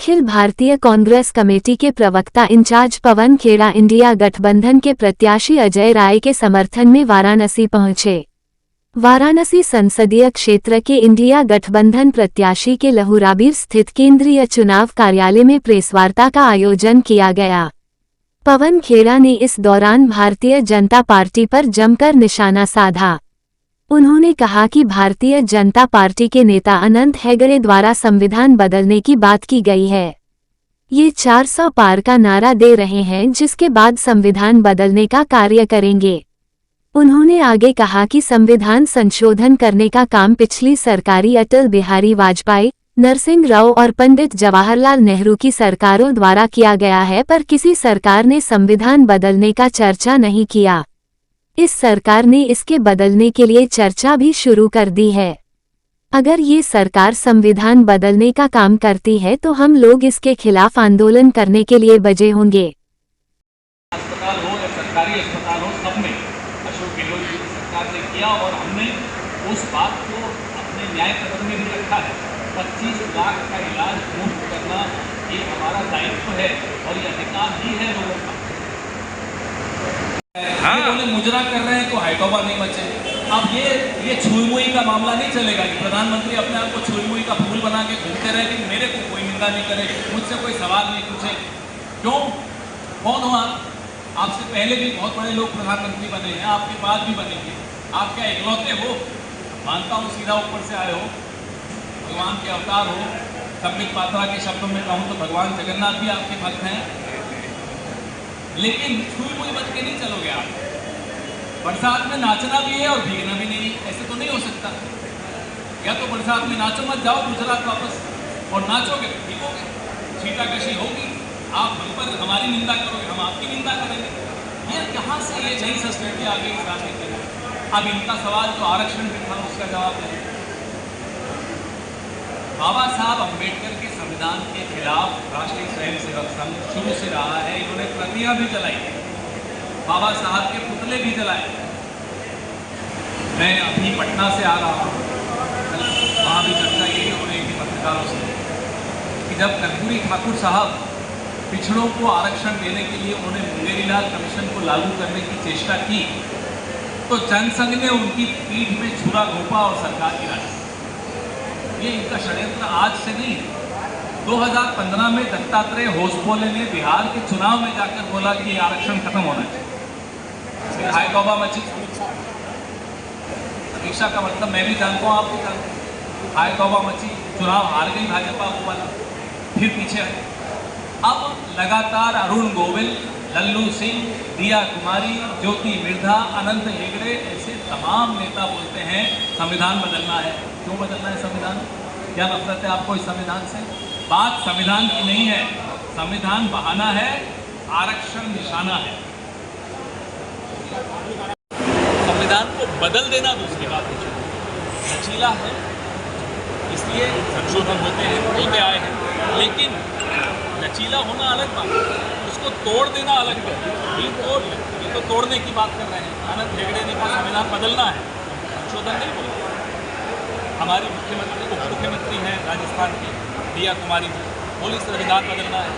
Akhil Bharatiya Congress committee के प्रवक्ता in charge Pawan Khera India गठबंधन के प्रत्याशी अजय राय के समर्थन में वाराणसी पहुंचे। वाराणसी संसदीय क्षेत्र के इंडिया गठबंधन प्रत्याशी के लहुराबीर स्थित केंद्रीय चुनाव कार्यालय में प्रेसवार्ता का आयोजन किया गया। पवन खेड़ा ने इस दौरान भारतीय जनता पार्टी पर जमकर निशाना साधा। उन्होंने कहा कि भारतीय जनता पार्टी के नेता अनंत हेगड़े द्वारा संविधान बदलने की बात की गई है। ये 400 पार का नारा दे रहे हैं, जिसके बाद संविधान बदलने का कार्य करेंगे। उन्होंने आगे कहा कि संविधान संशोधन करने का काम पिछली सरकारी अटल बिहारी वाजपेयी, नरसिंह राव और पंडित जवाहरलाल नेहरू की सरकारों द्वारा किया गया है, पर किसी सरकार ने संविधान बदलने का चर्चा नहीं किया। इस सरकार ने इसके बदलने के लिए चर्चा भी शुरू कर दी है। अगर ये सरकार संविधान बदलने का काम करती है तो हम लोग इसके खिलाफ आंदोलन करने के लिए बजे होंगे। अस्पताल हो या सरकारी अस्पताल हो, सब में अशोक गहलोत जी की सरकार ने किया और हमने उस बात को अपने न्याय पत्र में भी रखा है। 25 लाख का इलाज मुफ्त करना ये हमारा दायित्व है और ये अधिकार ही है लोगों का। बोले मुजरा कर रहे हैं तो हाईटोबा नहीं बचे। अब ये छुई मुई का मामला नहीं चलेगा कि प्रधानमंत्री अपने आप को छुई मुई का फूल बना के घूमते रहे कि मेरे को कोई निंदा नहीं करे, मुझसे कोई सवाल नहीं पूछे। क्यों? कौन हो आप? आपसे पहले भी बहुत बड़े लोग प्रधानमंत्री बने हैं, आपके बाद भी बनेंगे। आप क्या इकलौते हो? मानता हूँ सीधा ऊपर से आए हो, भगवान के अवतार हो। संबित पात्रा के शब्दों में कहूँ तो भगवान जगन्नाथ भी आपके भक्त हैं, लेकिन छुई मुई बच के नहीं चलोगे आप। बरसात में नाचना भी है और भीगना भी नहीं, ऐसे तो नहीं हो सकता। या तो बरसात में नाचो मत, जाओ गुजरात वापस, और नाचोगे तो भीगोगे, छींटाकशी होगी। आप हम पर हमारी निंदा करोगे, हम आपकी निंदा करेंगे। ये कहाँ से ये नई संस्कृति आ गई इस राजनीति में? अब इनका सवाल जो आरक्षण भी था उसका जवाब दें। बाबा साहब अम्बेडकर के संविधान के खिलाफ राष्ट्रीय स्वयंसेवक संघ शुरू से रहा है। इन्होंने प्रतियां भी जलाई, बाबा साहब के पुतले भी जलाए। मैं अभी पटना से आ रहा हूँ, वहाँ भी चर्चा यही हो रही थी पत्रकारों से कि जब कर्पूरी ठाकुर साहब पिछड़ों को आरक्षण देने के लिए उन्होंने मुंगेरीलाल कमीशन को लागू करने की चेष्टा की तो जनसंघ ने उनकी पीठ में छुरा घोंपा और सरकार गिराई। ये इनका षड्यंत्र आज से नहीं, 2015 में दत्तात्रेय होसबोले ने बिहार के चुनाव में जाकर बोला कि आरक्षण खत्म होना चाहिए। हाई तौबा मची। समीक्षा का मतलब मैं भी जानता हूँ, आप भी जानते हैं। हाई तौबा मची, चुनाव हार गई भाजपा को वाला, फिर पीछे आए। अब लगातार अरुण गोविल, लल्लू सिंह, दिया कुमारी, ज्योति मिर्धा, अनंत हेगड़े ऐसे तमाम नेता बोलते हैं संविधान बदलना है। क्यों बदलना है संविधान? क्या नफरत है आपको इस संविधान से? बात संविधान की नहीं है, संविधान बहाना है, आरक्षण निशाना है। संविधान को बदल देना दूसरी बात है, लचीला है इसलिए संशोधन होते आए हैं, लेकिन लचीला होना अलग बात है, उसको तोड़ देना अलग बात है। ये तो तोड़ने की बात कर रहे हैं। अनंत हेगड़े ने कहा संविधान बदलना है, संशोधन नहीं बोला। हमारी मुख्यमंत्री उप मुख्यमंत्री हैं राजस्थान की दिया कुमारी, बोली संविधान बदलना है।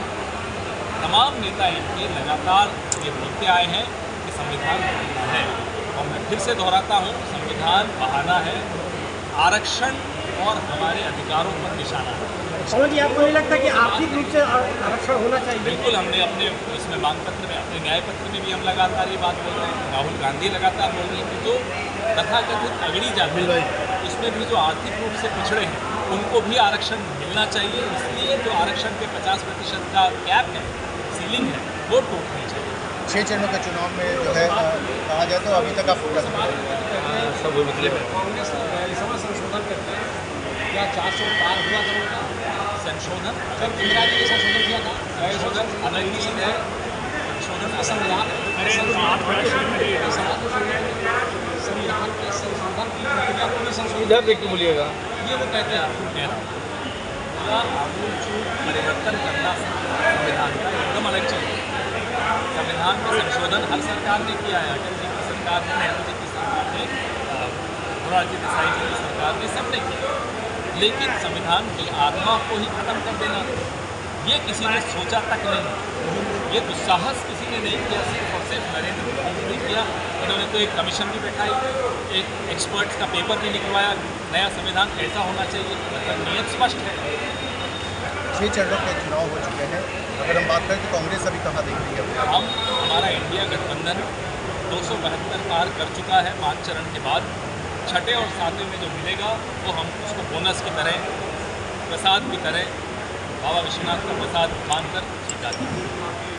तमाम नेता इनके लगातार ये बोलते आए हैं कि संविधान बदलना है, और मैं फिर से दोहराता हूँ, संविधान बहाना है, आरक्षण और हमारे अधिकारों पर निशाना है। पवन जी, आपको नहीं लगता कि आर्थिक रूप से आरक्षण होना चाहिए? बिल्कुल, हमने अपने इसमें मांग पत्र में, अपने न्याय पत्र में भी हम लगातार ये बात बोल रहे हैं। राहुल गांधी लगातार बोल रहे हैं कि जो तथाकथित अगड़ी जाति है उसमें भी जो आर्थिक रूप से पिछड़े हैं उनको भी आरक्षण मिलना चाहिए। इसलिए जो आरक्षण के 50% का कैप है, सीलिंग है, वो टूटनी चाहिए। 6 चरणों के चुनाव में जो है कहा जाए तो अभी तक आप सब मतलब कांग्रेस संशोधन करते हैं, क्या 400 पार हुआ करोगे? संशोधन जब इंदिरा जी ने संशोधन किया था, संशोधन अलग ही चीज है। संशोधन संविधान के संशोधन की प्रक्रिया को भी संशोधन इधर देख के बोलिएगा, ये वो कहते हैं पूरा आमूल-चूल परिवर्तन करना संविधान का एकदम अलग चीज है। संविधान में संशोधन हर सरकार ने किया है, अटल जी की सरकार ने, नेहरू जी की सरकार ने, मोरारजी देसाई जी की सरकार ने, सबने किया। लेकिन संविधान की आत्मा को ही खत्म कर देना, ये किसी ने सोचा तक नहीं। ये दुस्साहस किसी ने नहीं किया, सिर्फ और सिर्फ नरेंद्र मोदी ने किया। इन्होंने तो एक कमीशन भी बैठाई, एक एक्सपर्ट्स का पेपर भी निकलवाया, नया संविधान कैसा होना चाहिए, मतलब नियत स्पष्ट है। 6 चरणों के चुनाव हो चुके हैं। अगर हम बात करें तो कांग्रेस अभी कहाँ दिख रही है? हमारा इंडिया गठबंधन 272 पार कर चुका है 5 चरण के बाद। छठे और सातवें में जो मिलेगा वो हम उसको बोनस की तरह, प्रसाद की तरह, बाबा विश्वनाथ का प्रसाद मानकर स्वीकार करें।